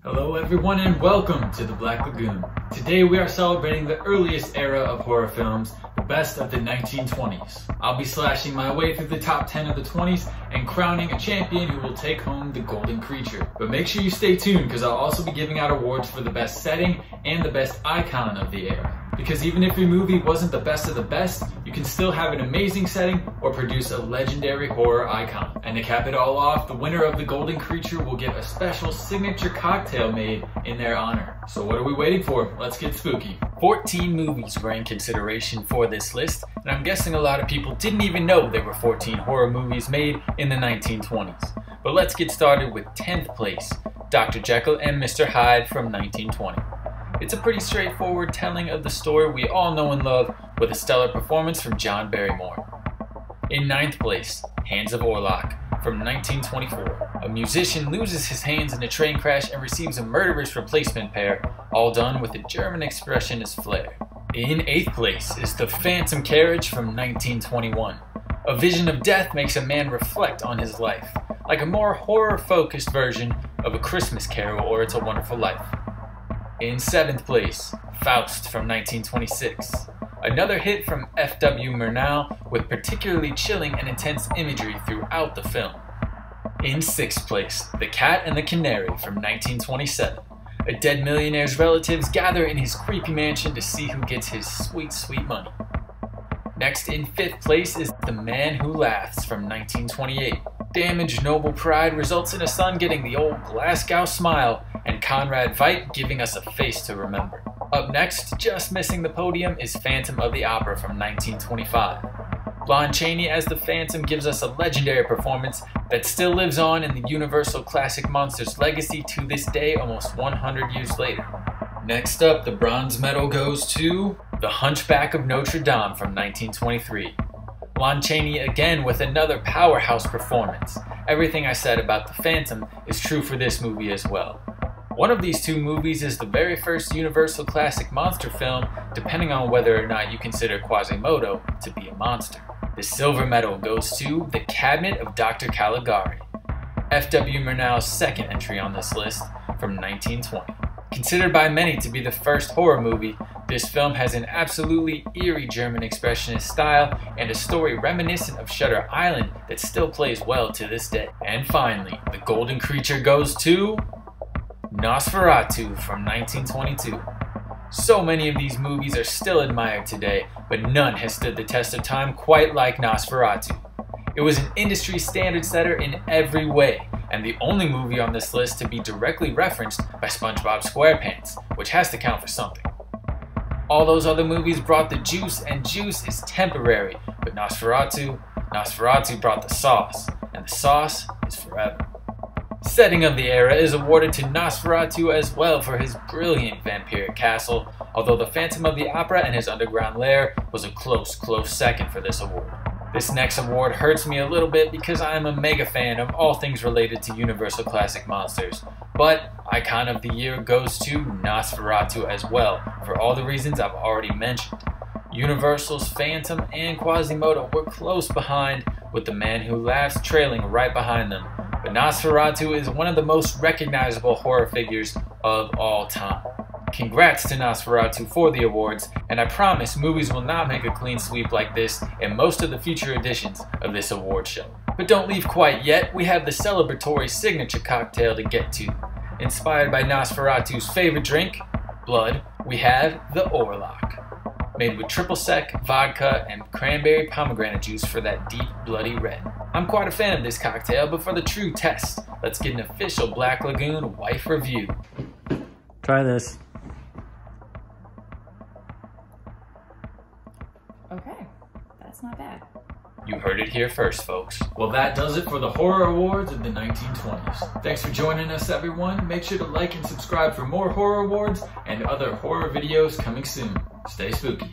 Hello everyone and welcome to the Black Lagoon. Today we are celebrating the earliest era of horror films, the best of the 1920s. I'll be slashing my way through the top 10 of the 20s and crowning a champion who will take home the golden creature. But make sure you stay tuned because I'll also be giving out awards for the best setting and the best icon of the era. Because even if your movie wasn't the best of the best, you can still have an amazing setting or produce a legendary horror icon. And to cap it all off, the winner of the golden creature will get a special signature cocktail made in their honor. So what are we waiting for? Let's get spooky. 14 movies were in consideration for this list, and I'm guessing a lot of people didn't even know there were 14 horror movies made in the 1920s. But let's get started with 10th place, Dr. Jekyll and Mr. Hyde from 1920. It's a pretty straightforward telling of the story we all know and love, with a stellar performance from John Barrymore. In 9th place, Hands of Orlok from 1924. A musician loses his hands in a train crash and receives a murderous replacement pair, all done with a German expressionist flair. In 8th place is The Phantom Carriage from 1921. A vision of death makes a man reflect on his life, like a more horror-focused version of A Christmas Carol or It's a Wonderful Life. In 7th place, Faust from 1926. Another hit from F.W. Murnau with particularly chilling and intense imagery throughout the film. In 6th place, The Cat and the Canary from 1927. A dead millionaire's relatives gather in his creepy mansion to see who gets his sweet, sweet money. Next in 5th place is The Man Who Laughs from 1928. Damaged noble pride results in a son getting the old Glasgow smile and Conrad Veidt giving us a face to remember. Up next, just missing the podium, is Phantom of the Opera from 1925. Lon Chaney as the Phantom gives us a legendary performance that still lives on in the Universal Classic Monsters legacy to this day, almost 100 years later. Next up, the bronze medal goes to The Hunchback of Notre Dame from 1923. Lon Chaney again with another powerhouse performance. Everything I said about The Phantom is true for this movie as well. One of these two movies is the very first Universal Classic monster film, depending on whether or not you consider Quasimodo to be a monster. The silver medal goes to The Cabinet of Dr. Caligari, F.W. Murnau's second entry on this list from 1920. Considered by many to be the first horror movie, this film has an absolutely eerie German expressionist style and a story reminiscent of Shutter Island that still plays well to this day. And finally, the golden creature goes to Nosferatu from 1922. So many of these movies are still admired today, but none has stood the test of time quite like Nosferatu. It was an industry standard setter in every way, and the only movie on this list to be directly referenced by SpongeBob SquarePants, which has to count for something. All those other movies brought the juice, and juice is temporary, but Nosferatu brought the sauce, and the sauce is forever. Setting of the era is awarded to Nosferatu as well for his brilliant vampiric castle, although The Phantom of the Opera and his underground lair was a close second for this award. This next award hurts me a little bit because I am a mega fan of all things related to Universal Classic Monsters, but Icon of the Year goes to Nosferatu as well, for all the reasons I've already mentioned. Universal's Phantom and Quasimodo were close behind, with The Man Who Laughs trailing right behind them, but Nosferatu is one of the most recognizable horror figures of all time. Congrats to Nosferatu for the awards, and I promise movies will not make a clean sweep like this in most of the future editions of this award show. But don't leave quite yet, we have the celebratory signature cocktail to get to. Inspired by Nosferatu's favorite drink, blood, we have the Orlok, made with triple sec, vodka, and cranberry pomegranate juice for that deep, bloody red. I'm quite a fan of this cocktail, but for the true test, let's get an official Black Lagoon wife review. Try this. Okay, that's not bad. You heard it here first, folks. Well, that does it for the horror awards of the 1920s. Thanks for joining us, everyone. Make sure to like and subscribe for more horror awards and other horror videos coming soon. Stay spooky.